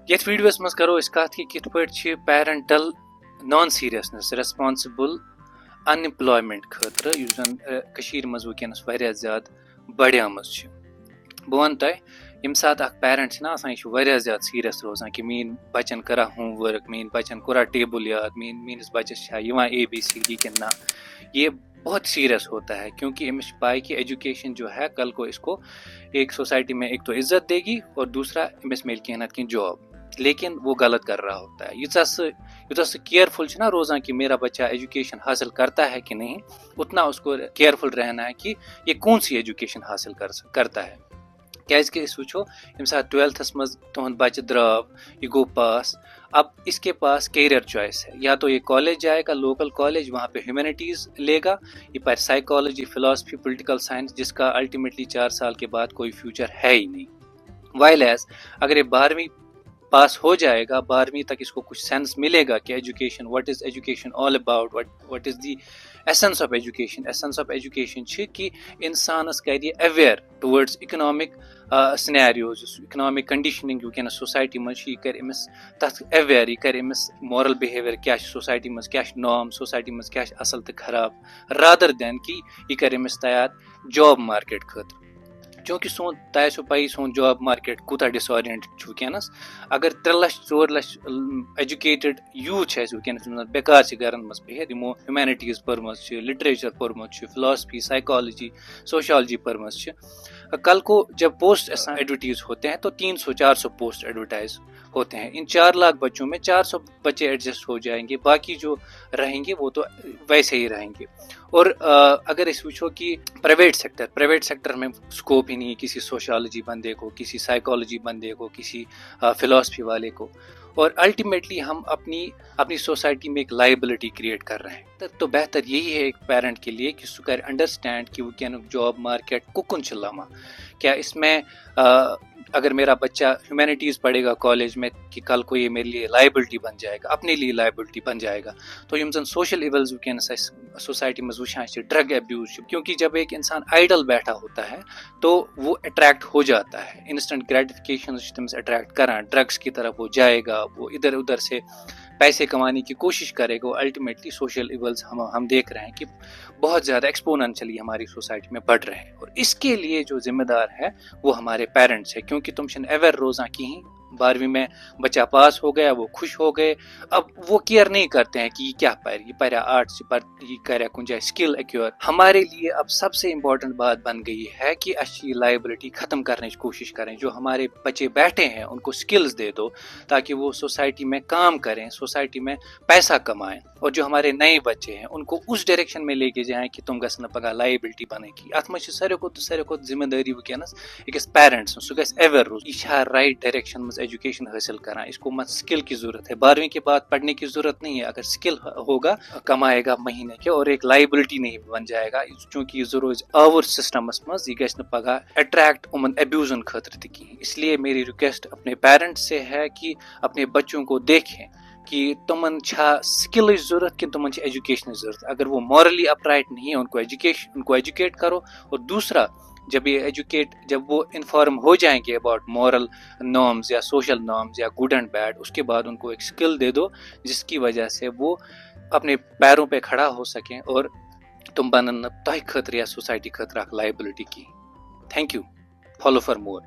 यथ वीडियोस मज करो इस कथ कि कित पे parental non seriousness responsible unemployment खतर युस जन कशीर मज वुकनस वारिया ज्यादा बढ़ियामज बह वन तह यम सात अख पेरेंट ना आसान यह वारिया ज्यादा सीरियस रोजान कि मीन बचन करा होमवर्क मीन बचन कोरा टेबल याद मीनस बचस ABCD कि ना, ये बहुत सीरियस होता है क्योंकि अमिस पाई कि एजुकेशन जो है कल को इसको एक सोसाइटी में एक तो इज्जत देगी और दूसरा अमिस मिल कहना कि जॉब, लेकिन वो गलत कर रहा होता है। युता से केयरफुल ना रोजान कि मेरा बच्चा एजुकेशन हासिल करता है कि नहीं, उतना उसको केयरफुल रहना है कि ये कौन सी एजुकेशन हासिल करता है। क्या वो यम सात 12th मज तुहद बच्चे द्राव ये गो पास, अब इसके पास कैरियर चॉइस है, या तो ये कॉलेज जाएगा लोकल कॉलेज, वहाँ पे ह्यूमैनिटीज लेगा, ये पर साइकोलॉजी फिलॉसफी पॉलिटिकल साइंस जिसका अल्टीमेटली 4 साल के बाद कोई फ्यूचर है ही नहीं। वाइल एज अगर ये 12वीं पास हो जाएगा, 12वीं तक इसको कुछ सेंस मिलेगा कि education what is education all about, what is the essence of education. Essence of education कि इंसानस कर aware towards economic scenarios, economic conditioning वुकन सोसाइटी मज कर अमिस तथ अवेयर, यह कर अमिस मॉरल बिहेवियर क्या सोसाइटी मज क्या नॉर्म, सोसाइटी मज क्या असल तो खराब, रादर देन कि यह कर अमिस तैयार जॉब मार्केट खतर। चूंकि सोन तह पी सोन जॉब मार्केट कूता डिसऑरिएंटेड वुकनस। अगर 3 लाख 4 लाख एजुकेटेड यूथ वुकनस बेकार घर मज बिहित, यमो ह्यूमैनिटीज पर्मज, लिटरेचर पर्मज, फिलॉसफी साइकोलॉजी सोशियोलॉजी पर्मज, कल को जब पोस्ट एडवर्टीज होते हैं तो 300-400 पोस्ट एडवर्टाइज होते हैं। इन 4 लाख बच्चों में 400 बच्चे एडजस्ट हो जाएंगे, बाकी जो रहेंगे वो तो वैसे ही रहेंगे। और अगर इस वो कि प्राइवेट सेक्टर में स्कोप ही नहीं किसी सोशियोलॉजी बंदे को, किसी साइकोलॉजी बंदे को, किसी फिलॉसफी वाले को, और अल्टीमेटली हम अपनी सोसाइटी में एक लाइबिलिटी क्रिएट कर रहे हैं। तो बेहतर यही है एक पेरेंट के लिए कि सुकर अंडरस्टैंड कि वो क्या जॉब मार्केट कुकुन चलामा, क्या इसमें अगर मेरा बच्चा ह्यूमैनिटीज़ पढ़ेगा कॉलेज में कि कल को ये मेरे लिए लाइबिलिटी बन जाएगा, अपने लिए लाइबिलिटी बन जाएगा। तो यम जन सोशल इवल्स वुकन सोसाइटी में वुचान ड्रग एब्यूज, क्योंकि जब एक इंसान आइडल बैठा होता है तो वो अट्रैक्ट हो जाता है, इंस्टेंट ग्रेटिफिकेशन तमिस अट्रैक्ट करा, ड्रग्स की तरफ वो जाएगा, वो इधर उधर से पैसे कमाने की कोशिश करेगा। अल्टीमेटली सोशल इवल्स हम देख रहे हैं कि बहुत ज़्यादा एक्सपोनेंशियली हमारी सोसाइटी में बढ़ रहे हैं, और इसके लिए जो जिम्मेदार है वो हमारे पेरेंट्स है। क्योंकि तुम अवेयर रोज़ा की ही 12वीं में बच्चा पास हो गया, वो खुश हो गए, अब वो केयर नहीं करते हैं कि ये क्या ये पढ़ा आर्ट्स ये कर कुछ स्किल एक्योर। हमारे लिए अब सबसे इम्पोर्टेंट बात बन गई है कि अच्छी लाइबिलिटी ख़त्म करने की कोशिश करें। जो हमारे बच्चे बैठे हैं उनको स्किल्स दे दो ताकि वो सोसाइटी में काम करें, सोसाइटी में पैसा कमाएं, और जो हमारे नए बच्चे हैं उनको उस डायरेक्शन में लेके जाएं कि तुम गस पगह लाइबिलिटी बनेगी। अत मे सारे को जिम्मेदारी वुकनस अकिस पेरेंट्स सह गस अवेयर रोज यह राइट डायरेक्शन में एजुकेशन हासिल करा, इसको मत स्किल की जरूरत है, 12वीं के बाद पढ़ने की जरूरत नहीं है। अगर स्किल होगा कमाएगा महीने के और एक लाइबिलिटी नहीं बन जाएगा, चूंकि यह रोज आवर सिस्टमस मज यह गस पगह अट्रैक्ट उमन एब्यूजन खतर तक। इसलिए मेरी रिक्वेस्ट अपने पेरेंट्स से है कि अपने बच्चों को देखें कि तुमन स्किल जरूरत कि तुमन एजुकेशन जरूरत। अगर वो मॉरली अपराइट नहीं है उनको एजुकेट करो, और दूसरा जब वो इन्फॉर्म हो जाएंगे अबाउट मॉरल नॉर्म्स या सोशल नॉर्म्स या गुड एंड बैड, उसके बाद उनको एक स्किल दे दो जिसकी वजह से वो अपने पैरों पे खड़ा हो सकें और तुम बनन तह खतर या सोसाइटी खतर लाइबिलिटी की। Thank you. Follow for more.